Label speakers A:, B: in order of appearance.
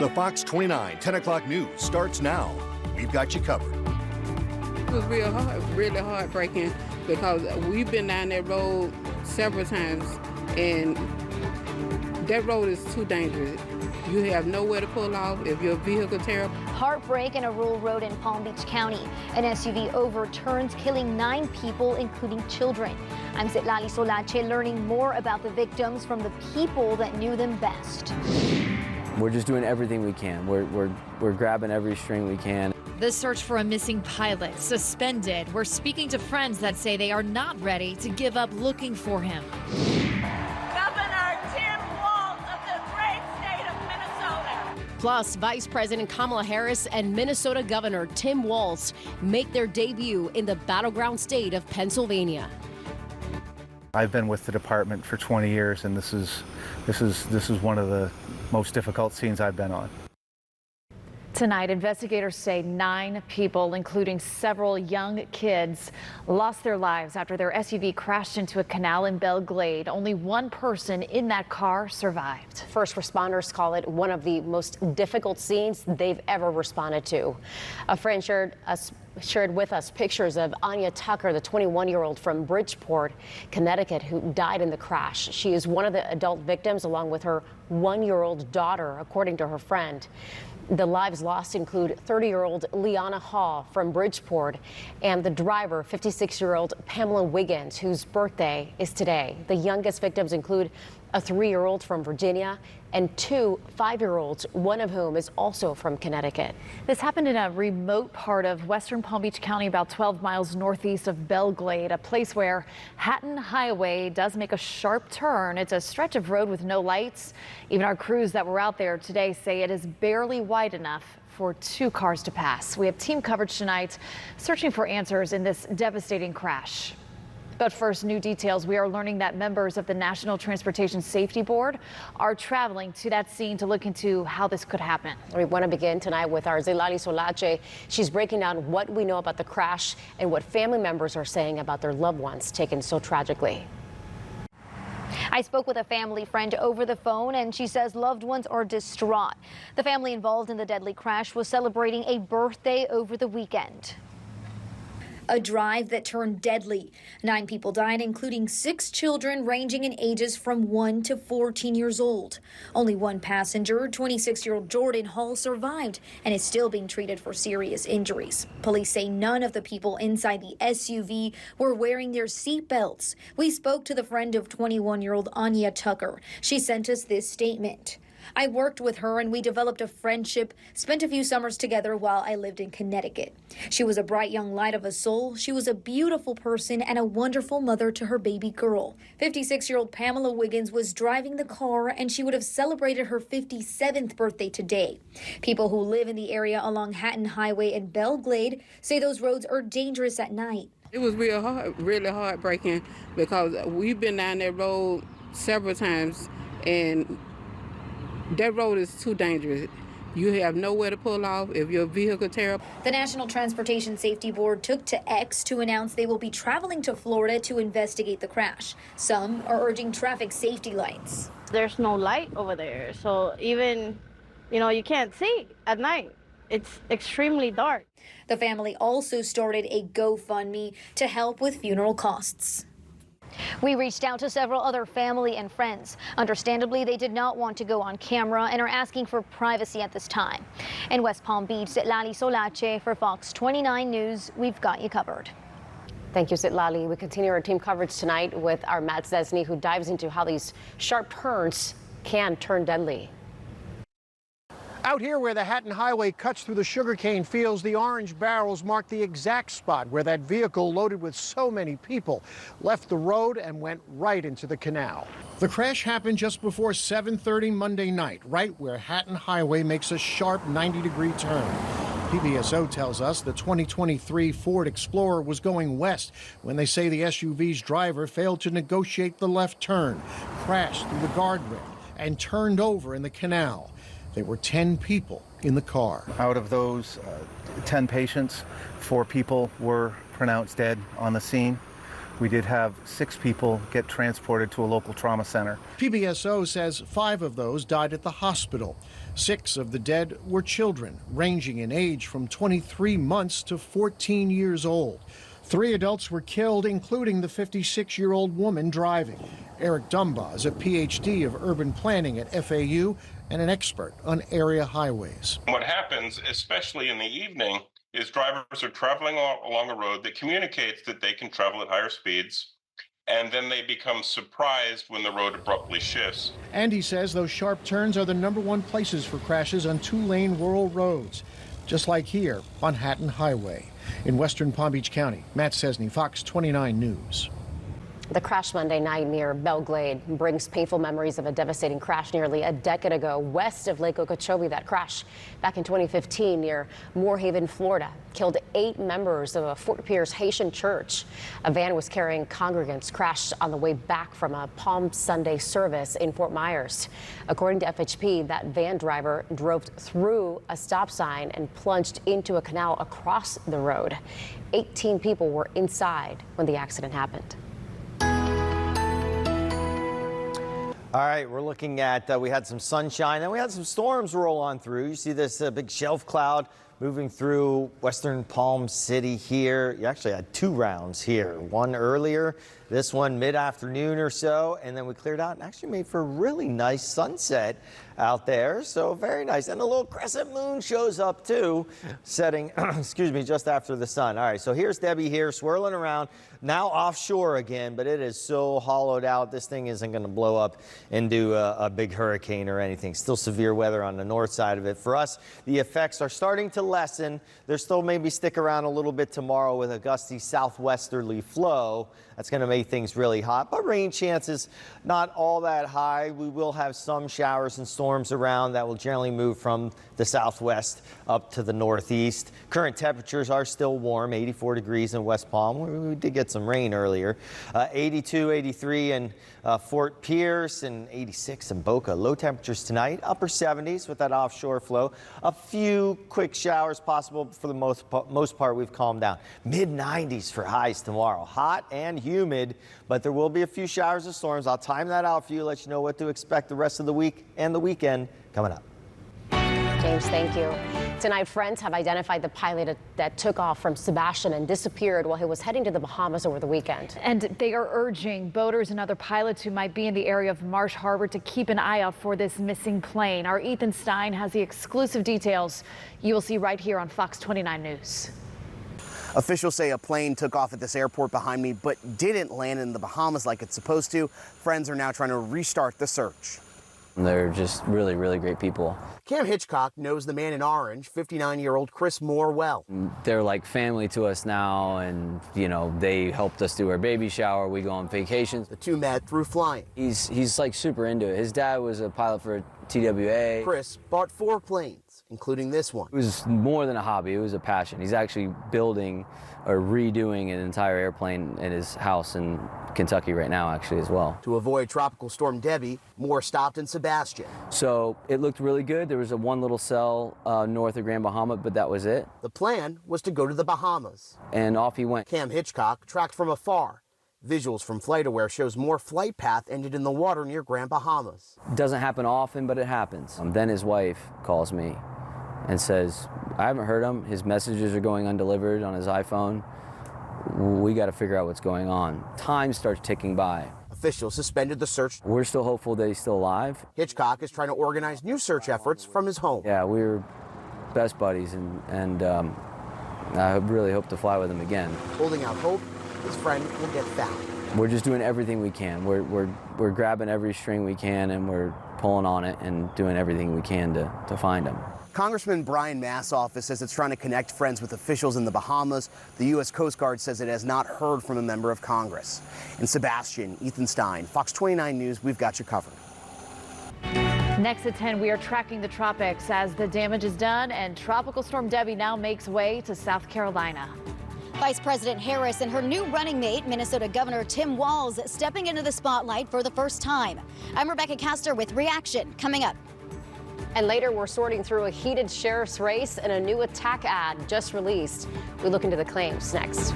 A: The Fox 29 10 o'clock news starts now. We've got you covered.
B: It was really heartbreaking because we've been down that road several times and that road is too dangerous. You have nowhere to pull off if your vehicle tears up.
C: Heartbreak in a rural road in Palm Beach County. An SUV overturns, killing 9 people, including children. I'm Zitlali Solache, learning more about the victims from the people that knew them best.
D: We're just doing everything we can. We're grabbing every string we can.
E: The search for a missing pilot suspended. We're speaking to friends that say they are not ready to give up looking for him.
F: Governor Tim Walz of the great state of Minnesota.
G: Plus, Vice President Kamala Harris and Minnesota Governor Tim Walz make their debut in the battleground state of Pennsylvania.
H: I've been with the department for 20 years, and this is one of the most difficult scenes I've been on.
I: Tonight, investigators say 9 people, including several young kids, lost their lives after their SUV crashed into a canal in Belle Glade. Only one person in that car survived.
J: First responders call it one of the most difficult scenes they've ever responded to. A friend shared with us pictures of Anya Tucker, the 21-year-old from Bridgeport, Connecticut, who died in the crash. She is one of the adult victims, along with her 1-year-old daughter, according to her friend. The lives lost include 30-year-old Liana Hall from Bridgeport and the driver, 56-year-old Pamela Wiggins, whose birthday is today. The youngest victims include a 3-year-old from Virginia and 2 5-year-olds, one of whom is also from Connecticut.
I: This happened in a remote part of western Palm Beach County, about 12 miles northeast of Belle Glade, a place where Hatton Highway does make a sharp turn. It's a stretch of road with no lights. Even our crews that were out there today say it is barely wide enough for 2 cars to pass. We have team coverage tonight searching for answers in this devastating crash. But first, new details. We are learning that members of the National Transportation Safety Board are traveling to that scene to look into how this could happen.
J: We want to begin tonight with our Zitlali Solache. She's breaking down what we know about the crash and what family members are saying about their loved ones taken so tragically.
C: I spoke with a family friend over the phone, and she says loved ones are distraught. The family involved in the deadly crash was celebrating a birthday over the weekend. A drive that turned deadly. 9 people died, including 6 children ranging in ages from 1 to 14 years old. Only one passenger, 26-year-old Jordan Hall, survived and is still being treated for serious injuries. Police say none of the people inside the SUV were wearing their seat belts. We spoke to the friend of 21-year-old Anya Tucker. She sent us this statement. I worked with her and we developed a friendship, spent a few summers together while I lived in Connecticut. She was a bright young light of a soul. She was a beautiful person and a wonderful mother to her baby girl. 56-year-old Pamela Wiggins was driving the car and she would have celebrated her 57th birthday today. People who live in the area along Hatton Highway and Belle Glade say those roads are dangerous at night.
B: It was really heartbreaking because we've been down that road several times and that road is too dangerous. You have nowhere to pull off if your vehicle tears up.
C: The National Transportation Safety Board took to X to announce they will be traveling to Florida to investigate the crash. Some are urging traffic safety lights.
K: There's no light over there, so even, you can't see at night. It's extremely dark.
C: The family also started a GoFundMe to help with funeral costs. We reached out to several other family and friends. Understandably, they did not want to go on camera and are asking for privacy at this time. In West Palm Beach, Zitlali Solache for Fox 29 News. We've got you covered.
J: Thank you, Zitlali. We continue our team coverage tonight with our Matt Zesny, who dives into how these sharp turns can turn deadly.
L: Out here where the Hatton Highway cuts through the sugarcane fields, the orange barrels mark the exact spot where that vehicle loaded with so many people left the road and went right into the canal. The crash happened just before 7:30 Monday night, right where Hatton Highway makes a sharp 90-degree turn. PBSO tells us the 2023 Ford Explorer was going west when they say the SUV's driver failed to negotiate the left turn, crashed through the guardrail, and turned over in the canal. There were 10 people in the car.
H: Out of those 10 patients, 4 people were pronounced dead on the scene. We did have 6 people get transported to a local trauma center.
L: PBSO says 5 of those died at the hospital. 6 of the dead were children, ranging in age from 23 months to 14 years old. 3 adults were killed, including the 56-year-old woman driving. Eric Dumba is a PhD of urban planning at FAU and an expert on area highways.
M: What happens, especially in the evening, is drivers are traveling along a road that communicates that they can travel at higher speeds, and then they become surprised when the road abruptly shifts.
L: And he says those sharp turns are the #1 places for crashes on 2-lane rural roads, just like here on Hatton Highway. In western Palm Beach County, Matt Cesny, Fox 29 News.
J: The crash Monday night near Belle Glade brings painful memories of a devastating crash nearly a decade ago west of Lake Okeechobee. That crash back in 2015 near Moorhaven, Florida, killed 8 members of a Fort Pierce Haitian church. A van was carrying congregants crashed on the way back from a Palm Sunday service in Fort Myers. According to FHP, that van driver drove through a stop sign and plunged into a canal across the road. 18 people were inside when the accident happened.
N: All right, we're looking at, we had some sunshine, and we had some storms roll on through. You see this big shelf cloud moving through western Palm City here. You actually had 2 rounds here, one earlier, this one mid-afternoon or so, and then we cleared out and actually made for a really nice sunset out there. So very nice. And a little crescent moon shows up too, setting, excuse me, just after the sun. All right, so here's Debbie here swirling around, now offshore again, but it is so hollowed out. This thing isn't going to blow up into a big hurricane or anything. Still severe weather on the north side of it. For us, the effects are starting to lessen. They're still maybe stick around a little bit tomorrow with a gusty southwesterly flow. That's going to make things really hot, but rain chances not all that high. We will have some showers and storms around that will generally move from the southwest up to the northeast. Current temperatures are still warm, 84 degrees in West Palm. We did get some rain earlier. 82, 83 in Fort Pierce and 86 in Boca. Low temperatures tonight, upper 70s with that offshore flow. A few quick showers possible. For the most part, we've calmed down. Mid-90s for highs tomorrow. Hot and humid, but there will be a few showers and storms. I'll time that out for you, let you know what to expect the rest of the week and the weekend coming up.
J: James, thank you. Tonight, friends have identified the pilot that took off from Sebastian and disappeared while he was heading to the Bahamas over the weekend.
I: And they are urging boaters and other pilots who might be in the area of Marsh Harbor to keep an eye out for this missing plane. Our Ethan Stein has the exclusive details you will see right here on Fox 29 News.
O: Officials say a plane took off at this airport behind me, but didn't land in the Bahamas like it's supposed to. Friends are now trying to restart the search.
D: They're just really, really great people.
O: Cam Hitchcock knows the man in orange, 59-year-old Chris Moore, well.
D: They're like family to us now, and, you know, they helped us do our baby shower. We go on vacations.
O: The 2 met through flying.
D: He's like super into it. His dad was a pilot for TWA.
O: Chris bought 4 planes, including this one.
D: It was more than a hobby. It was a passion. He's actually building or redoing an entire airplane in his house in Kentucky right now, actually, as well.
O: To avoid Tropical Storm Debbie, Moore stopped in Sebastian.
D: So it looked really good. There was one little cell north of Grand Bahama, but that was it.
O: The plan was to go to the Bahamas.
D: And off he went.
O: Cam Hitchcock tracked from afar. Visuals from FlightAware shows Moore's flight path ended in the water near Grand Bahamas.
D: It doesn't happen often, but it happens. Then his wife calls me and says, I haven't heard him. His messages are going undelivered on his iPhone. We got to figure out what's going on. Time starts ticking by.
O: Officials suspended the search.
D: We're still hopeful that he's still alive.
O: Hitchcock is trying to organize new search efforts from his home.
D: Yeah, we're best buddies, and I really hope to fly with him again.
O: Holding out hope his friend will get found.
D: We're just doing everything we can. We're grabbing every string we can, and we're pulling on it and doing everything we can to find him.
O: Congressman Brian Massoff says it's trying to connect friends with officials in the Bahamas. The U.S. Coast Guard says it has not heard from a member of Congress. In Sebastian, Ethan Stein, Fox 29 News, we've got you covered.
I: Next at 10, we are tracking the tropics as the damage is done and Tropical Storm Debbie now makes way to South Carolina.
P: Vice President Harris and her new running mate, Minnesota Governor Tim Walz, stepping into the spotlight for the first time. I'm Rebecca Castor with Reaction coming up.
J: And later, we're sorting through a heated sheriff's race and a new attack ad just released. We look into the claims next.